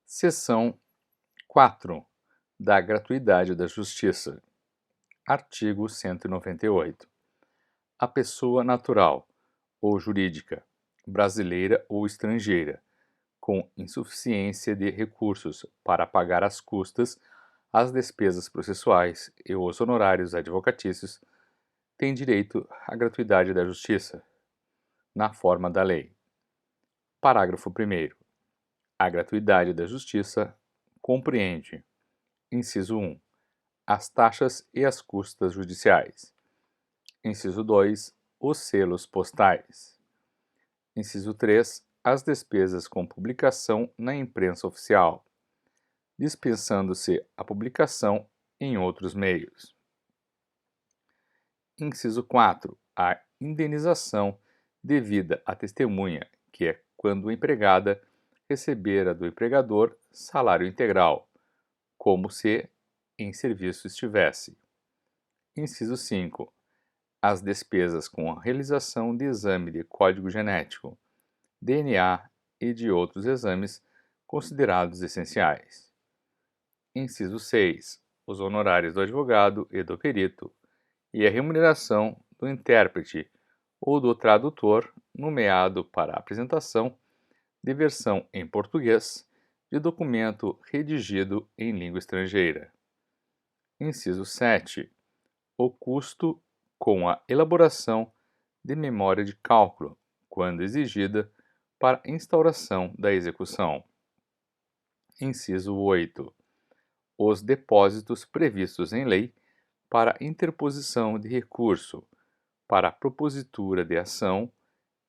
Seção 4 da gratuidade da justiça. Artigo 198. A pessoa natural ou jurídica, brasileira ou estrangeira, com insuficiência de recursos para pagar as custas, as despesas processuais e os honorários advocatícios, tem direito à gratuidade da justiça, na forma da lei. Parágrafo 1º. A gratuidade da justiça compreende: inciso 1, as taxas e as custas judiciais. Inciso 2, os selos postais. Inciso 3, as despesas com publicação na imprensa oficial, dispensando-se a publicação em outros meios. Inciso 4, a indenização devida à testemunha, que é quando empregada recebera do empregador salário integral, como se em serviço estivesse. Inciso 5. As despesas com a realização de exame de código genético, DNA e de outros exames considerados essenciais. Inciso 6. Os honorários do advogado e do perito e a remuneração do intérprete ou do tradutor nomeado para a apresentação de versão em português de documento redigido em língua estrangeira. Inciso 7. O custo com a elaboração de memória de cálculo, quando exigida, para instauração da execução. Inciso 8. Os depósitos previstos em lei para interposição de recurso, para a propositura de ação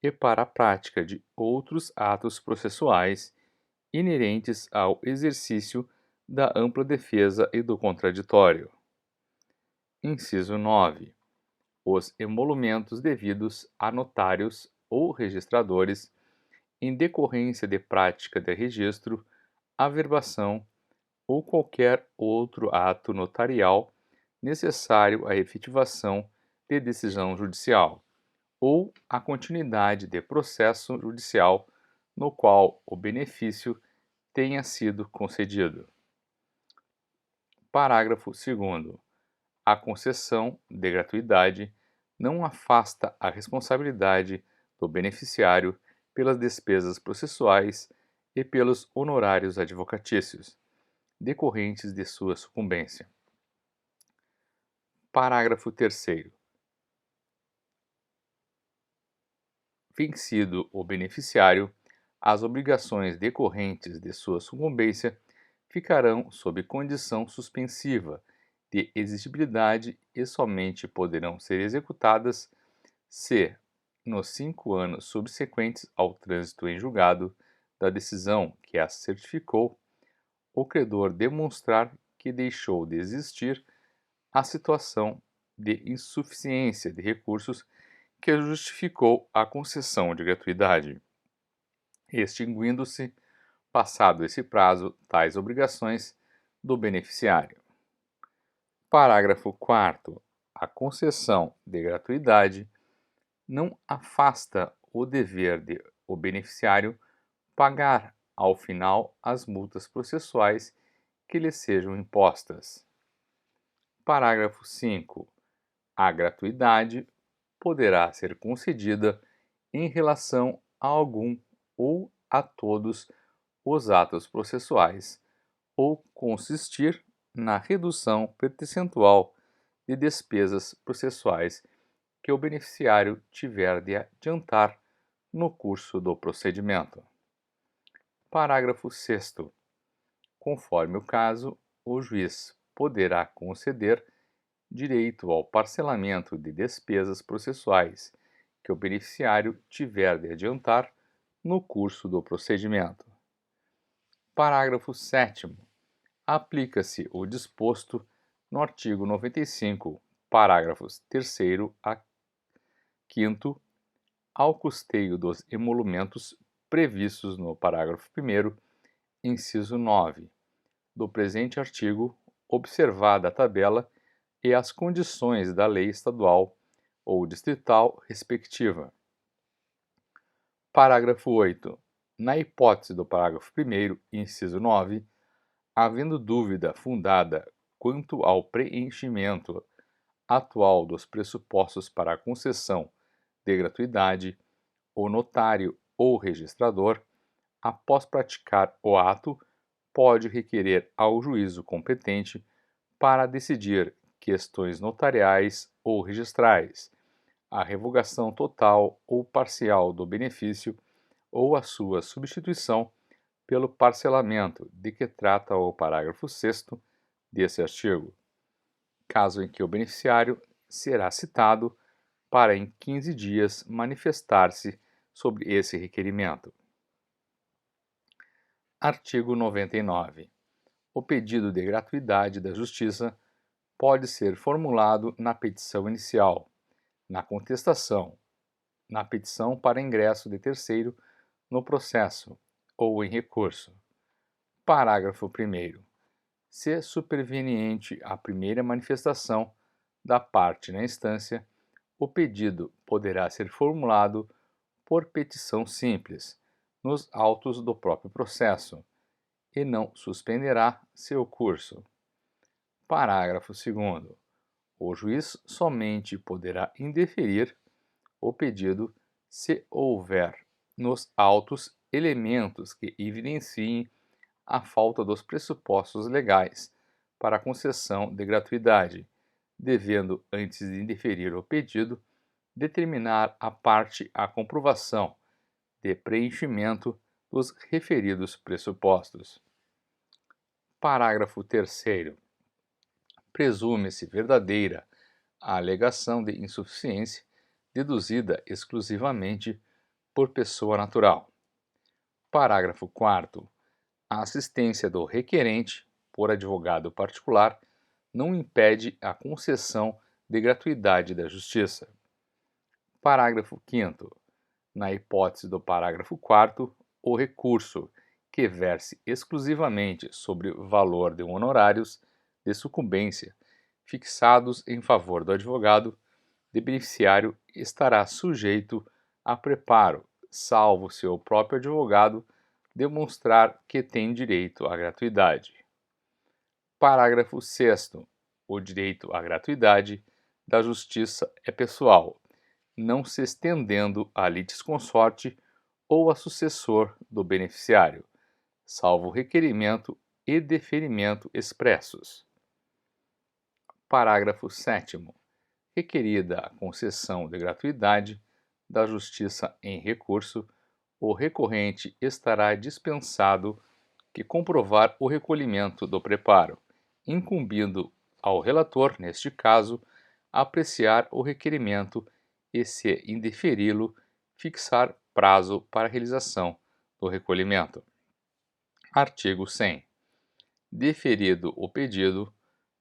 e para a prática de outros atos processuais inerentes ao exercício da ampla defesa e do contraditório. Inciso 9. Os emolumentos devidos a notários ou registradores em decorrência de prática de registro, averbação ou qualquer outro ato notarial necessário à efetivação de decisão judicial ou à continuidade de processo judicial no qual o benefício tenha sido concedido. Parágrafo 2º. A concessão de gratuidade não afasta a responsabilidade do beneficiário pelas despesas processuais e pelos honorários advocatícios, decorrentes de sua sucumbência. Parágrafo 3º. Vencido o beneficiário, as obrigações decorrentes de sua sucumbência ficarão sob condição suspensiva de exigibilidade e somente poderão ser executadas se, nos 5 anos subsequentes ao trânsito em julgado da decisão que as certificou, o credor demonstrar que deixou de existir a situação de insuficiência de recursos que justificou a concessão de gratuidade, extinguindo-se, passado esse prazo, tais obrigações do beneficiário. Parágrafo 4º. A concessão de gratuidade não afasta o dever de o beneficiário pagar, ao final, as multas processuais que lhe sejam impostas. Parágrafo 5º. A gratuidade poderá ser concedida em relação a algum ou a todos os atos processuais ou consistir na redução percentual de despesas processuais que o beneficiário tiver de adiantar no curso do procedimento. Parágrafo 6º. Conforme o caso, o juiz poderá conceder direito ao parcelamento de despesas processuais que o beneficiário tiver de adiantar no curso do procedimento. Parágrafo 7º. Aplica-se o disposto no artigo 95, parágrafos 3º a 5º, ao custeio dos emolumentos previstos no parágrafo 1º, inciso 9, do presente artigo, observada a tabela e as condições da lei estadual ou distrital respectiva. Parágrafo 8. Na hipótese do parágrafo 1º, inciso 9, havendo dúvida fundada quanto ao preenchimento atual dos pressupostos para a concessão de gratuidade, o notário ou registrador, após praticar o ato, pode requerer ao juízo competente para decidir questões notariais ou registrais, a revogação total ou parcial do benefício ou a sua substituição pelo parcelamento de que trata o parágrafo 6º desse artigo, caso em que o beneficiário será citado para em 15 dias manifestar-se sobre esse requerimento. Artigo 99. O pedido de gratuidade da Justiça pode ser formulado na petição inicial, na contestação, na petição para ingresso de terceiro no processo ou em recurso. Parágrafo 1º. Se superveniente a primeira manifestação da parte na instância, o pedido poderá ser formulado por petição simples, nos autos do próprio processo, e não suspenderá seu curso. Parágrafo 2º. O juiz somente poderá indeferir o pedido se houver nos autos elementos que evidenciem a falta dos pressupostos legais para a concessão de gratuidade, devendo, antes de indeferir o pedido, determinar a parte a comprovação de preenchimento dos referidos pressupostos. Parágrafo 3º. Presume-se verdadeira a alegação de insuficiência deduzida exclusivamente por pessoa natural. Parágrafo 4º. A assistência do requerente por advogado particular não impede a concessão de gratuidade da Justiça. Parágrafo 5º. Na hipótese do parágrafo 4º, o recurso que verse exclusivamente sobre o valor de honorários de sucumbência fixados em favor do advogado de beneficiário estará sujeito a preparo, salvo seu próprio advogado demonstrar que tem direito à gratuidade. Parágrafo 6º. O direito à gratuidade da Justiça é pessoal, não se estendendo a litisconsorte ou a sucessor do beneficiário, salvo requerimento e deferimento expressos. Parágrafo 7º. Requerida a concessão de gratuidade da Justiça em recurso, o recorrente estará dispensado que comprovar o recolhimento do preparo, incumbindo ao relator, neste caso, apreciar o requerimento e, se indeferi-lo, fixar prazo para a realização do recolhimento. Artigo 100. Deferido o pedido,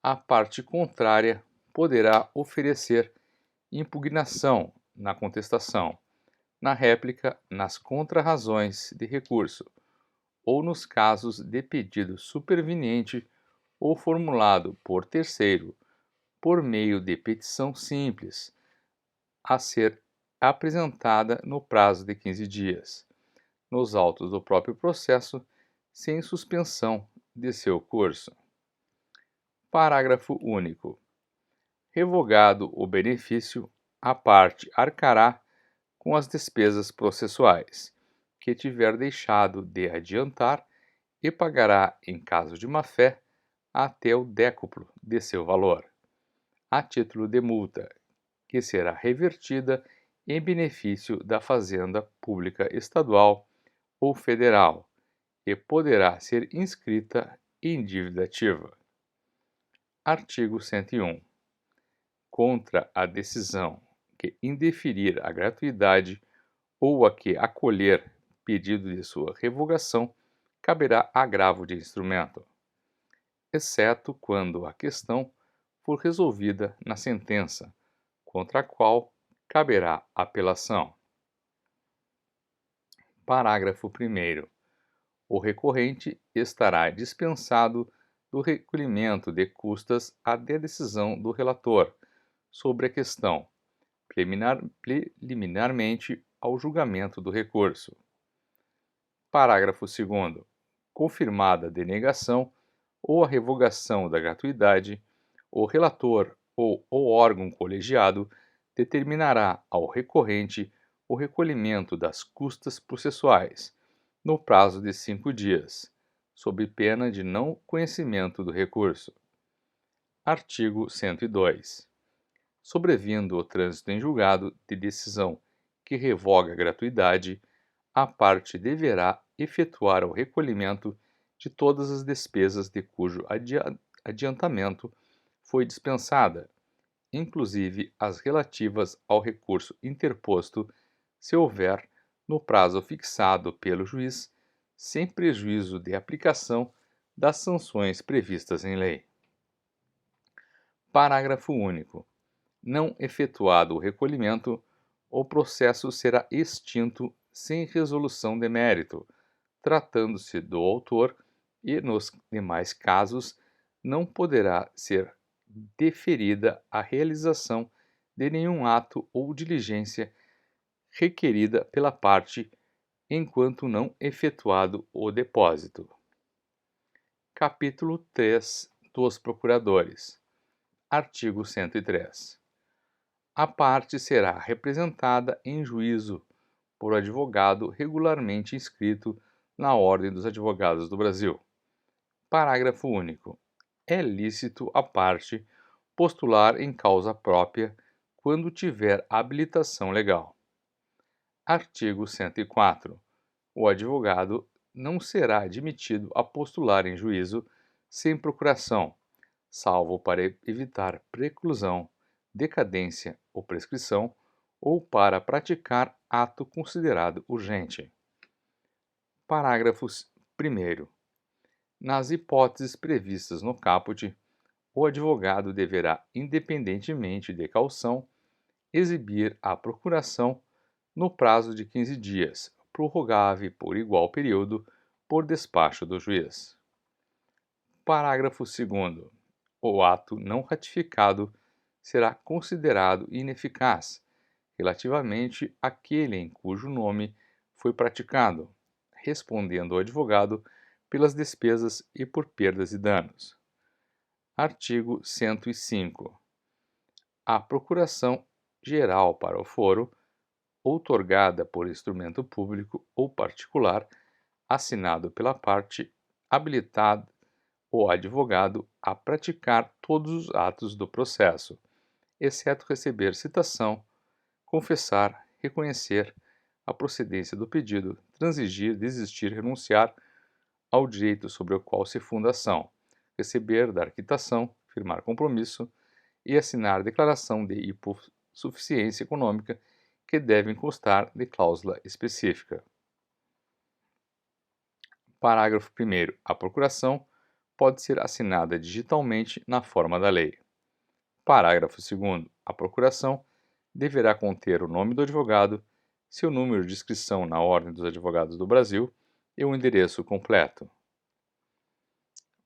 a parte contrária poderá oferecer impugnação na contestação, na réplica, nas contrarrazões de recurso, ou nos casos de pedido superveniente ou formulado por terceiro, por meio de petição simples, a ser apresentada no prazo de 15 dias, nos autos do próprio processo, sem suspensão de seu curso. Parágrafo único. Revogado o benefício, a parte arcará com as despesas processuais que tiver deixado de adiantar e pagará, em caso de má-fé, até o décuplo de seu valor, a título de multa, que será revertida em benefício da Fazenda Pública Estadual ou Federal e poderá ser inscrita em dívida ativa. Artigo 101. Contra a decisão que indeferir a gratuidade ou a que acolher pedido de sua revogação, caberá agravo de instrumento, exceto quando a questão for resolvida na sentença, contra a qual caberá apelação. Parágrafo 1º. O recorrente estará dispensado do recolhimento de custas até a decisão do relator sobre a questão, preliminarmente ao julgamento do recurso. Parágrafo 2º. Confirmada a denegação ou a revogação da gratuidade, o relator ou o órgão colegiado determinará ao recorrente o recolhimento das custas processuais, no prazo de 5 dias, sob pena de não conhecimento do recurso. Artigo 102. Sobrevindo o trânsito em julgado de decisão que revoga a gratuidade, a parte deverá efetuar o recolhimento de todas as despesas de cujo adiantamento foi dispensada, inclusive as relativas ao recurso interposto, se houver, no prazo fixado pelo juiz, sem prejuízo de aplicação das sanções previstas em lei. Parágrafo único. Não efetuado o recolhimento, o processo será extinto sem resolução de mérito, tratando-se do autor e, nos demais casos, não poderá ser deferida a realização de nenhum ato ou diligência requerida pela parte enquanto não efetuado o depósito. Capítulo 3 dos Procuradores. Artigo 103. A parte será representada em juízo por advogado regularmente inscrito na Ordem dos Advogados do Brasil. Parágrafo único. É lícito a parte postular em causa própria quando tiver habilitação legal. Artigo 104. O advogado não será admitido a postular em juízo sem procuração, salvo para evitar preclusão, decadência ou prescrição, ou para praticar ato considerado urgente. Parágrafo 1º. Nas hipóteses previstas no caput, o advogado deverá, independentemente de caução, exibir a procuração no prazo de 15 dias, prorrogável por igual período, por despacho do juiz. Parágrafo 2º. O ato não ratificado será considerado ineficaz relativamente àquele em cujo nome foi praticado, respondendo o advogado pelas despesas e por perdas e danos. Artigo 105. A procuração geral para o foro, outorgada por instrumento público ou particular, assinado pela parte habilitada o advogado a praticar todos os atos do processo, exceto receber citação, confessar, reconhecer a procedência do pedido, transigir, desistir, renunciar ao direito sobre o qual se funda a ação, receber, dar quitação, firmar compromisso e assinar declaração de hipossuficiência econômica que devem constar de cláusula específica. Parágrafo 1º. A procuração pode ser assinada digitalmente na forma da lei. Parágrafo 2º. A procuração deverá conter o nome do advogado, seu número de inscrição na Ordem dos Advogados do Brasil e o endereço completo.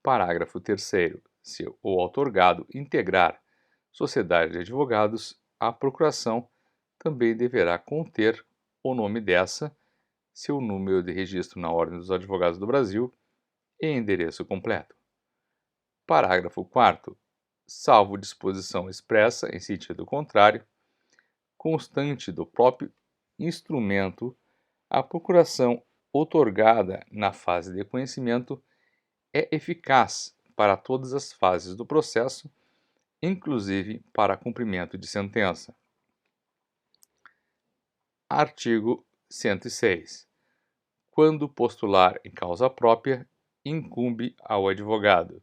Parágrafo 3º. Se o outorgado integrar sociedade de advogados, a procuração também deverá conter o nome dessa, seu número de registro na Ordem dos Advogados do Brasil e endereço completo. Parágrafo 4º. Salvo disposição expressa em sentido contrário, constante do próprio instrumento, a procuração outorgada na fase de conhecimento é eficaz para todas as fases do processo, inclusive para cumprimento de sentença. Artigo 106. Quando postular em causa própria, incumbe ao advogado: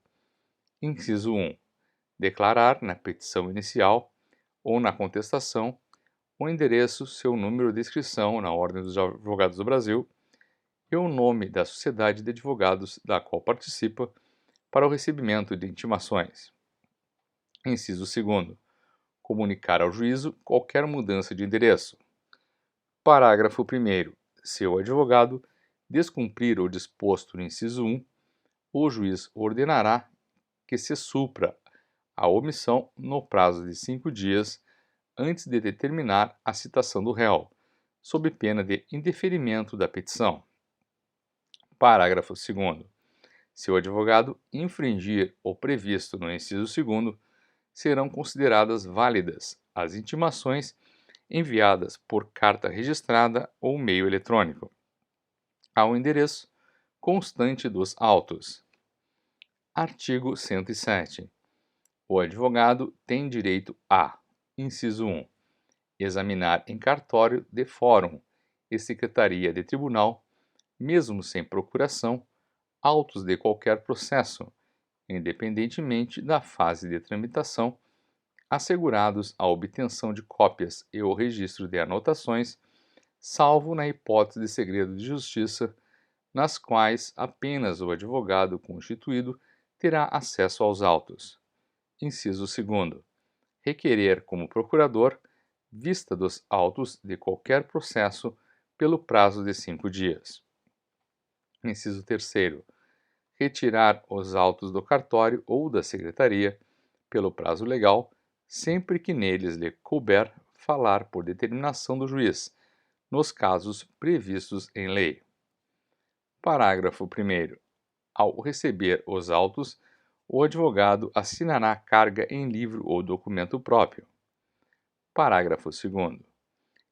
inciso 1. Declarar na petição inicial ou na contestação o endereço, seu número de inscrição na Ordem dos Advogados do Brasil e o nome da sociedade de advogados da qual participa para o recebimento de intimações. Inciso 2. Comunicar ao juízo qualquer mudança de endereço. Parágrafo 1º. Se o advogado descumprir o disposto no inciso 1, o juiz ordenará que se supra a omissão no prazo de 5 dias antes de determinar a citação do réu, sob pena de indeferimento da petição. Parágrafo 2º. Se o advogado infringir o previsto no inciso 2º, serão consideradas válidas as intimações enviadas por carta registrada ou meio eletrônico, ao endereço constante dos autos. Artigo 107. O advogado tem direito a: inciso 1. Examinar em cartório de fórum e secretaria de tribunal, mesmo sem procuração, autos de qualquer processo, independentemente da fase de tramitação, assegurados a obtenção de cópias e o registro de anotações, salvo na hipótese de segredo de justiça, nas quais apenas o advogado constituído terá acesso aos autos. Inciso 2º. Requerer como procurador vista dos autos de qualquer processo pelo prazo de 5 dias. Inciso 3º. Retirar os autos do cartório ou da secretaria pelo prazo legal, sempre que neles lhe couber falar por determinação do juiz, nos casos previstos em lei. Parágrafo 1º. Ao receber os autos, o advogado assinará a carga em livro ou documento próprio. Parágrafo 2º.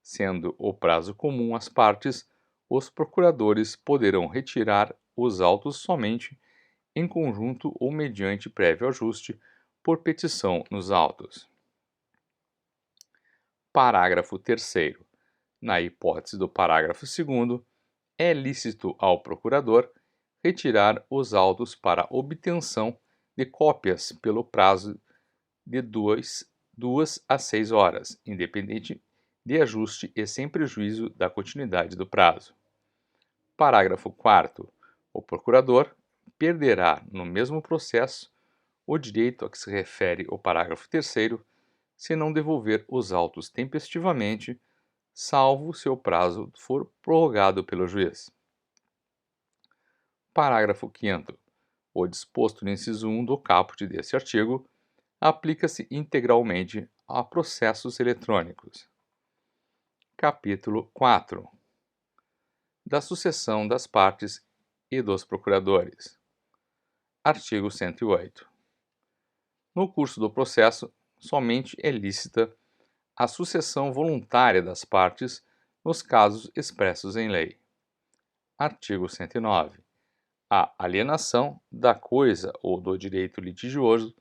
Sendo o prazo comum às partes, os procuradores poderão retirar os autos somente em conjunto ou mediante prévio ajuste por petição nos autos. Parágrafo 3º. Na hipótese do parágrafo 2º, é lícito ao procurador retirar os autos para obtenção de cópias pelo prazo de 2 a 6 horas, independente de ajuste e sem prejuízo da continuidade do prazo. Parágrafo 4º. O procurador perderá, no mesmo processo, o direito a que se refere o parágrafo 3º, se não devolver os autos tempestivamente, salvo se o prazo for prorrogado pelo juiz. Parágrafo 5º. O disposto no inciso 1 do caput deste artigo aplica-se integralmente a processos eletrônicos. Capítulo 4. Da sucessão das partes e dos procuradores. Artigo 108. No curso do processo, somente é lícita a sucessão voluntária das partes nos casos expressos em lei. Artigo 109. A alienação da coisa ou do direito litigioso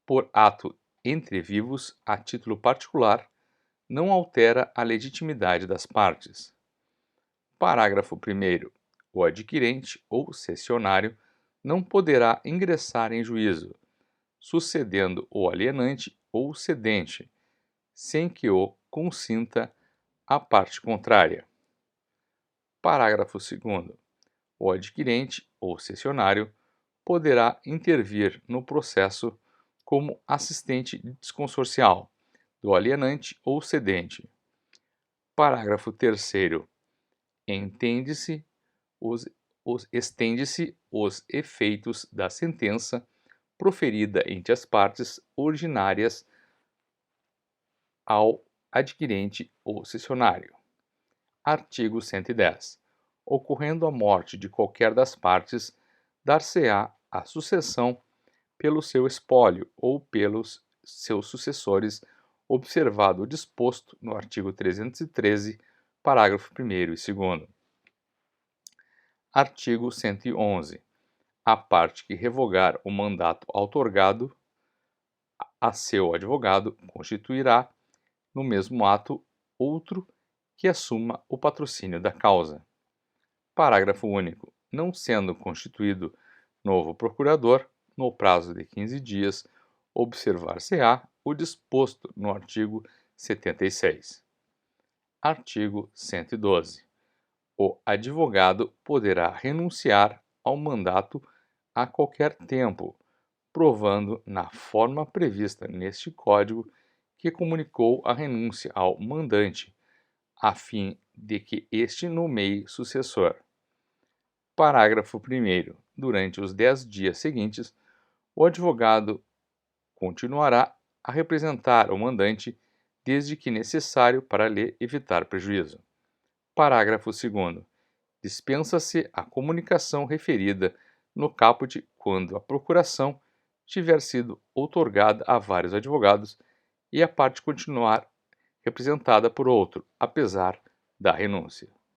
por ato entre vivos a título particular não altera a legitimidade das partes. Parágrafo 1º. O adquirente ou cessionário não poderá ingressar em juízo, sucedendo o alienante ou cedente, sem que o consinta a parte contrária. Parágrafo 2º. O adquirente ou cessionário poderá intervir no processo como assistente desconsorcial do alienante ou cedente. Parágrafo 3º. Estende-se os efeitos da sentença proferida entre as partes originárias ao adquirente ou cessionário. Artigo 110. Ocorrendo a morte de qualquer das partes, dar-se-á a sucessão pelo seu espólio ou pelos seus sucessores, observado o disposto no artigo 313, parágrafo 1º e 2º. Artigo 111. A parte que revogar o mandato outorgado a seu advogado constituirá, no mesmo ato, outro que assuma o patrocínio da causa. Parágrafo único. Não sendo constituído novo procurador, no prazo de 15 dias, observar-se-á o disposto no artigo 76. Artigo 112. O advogado poderá renunciar ao mandato a qualquer tempo, provando na forma prevista neste Código que comunicou a renúncia ao mandante, a fim de que este nomeie sucessor. Parágrafo 1º. Durante os 10 dias seguintes, o advogado continuará a representar o mandante desde que necessário para lhe evitar prejuízo. Parágrafo 2º. Dispensa-se a comunicação referida no caput quando a procuração tiver sido outorgada a vários advogados e a parte continuar representada por outro, apesar da renúncia.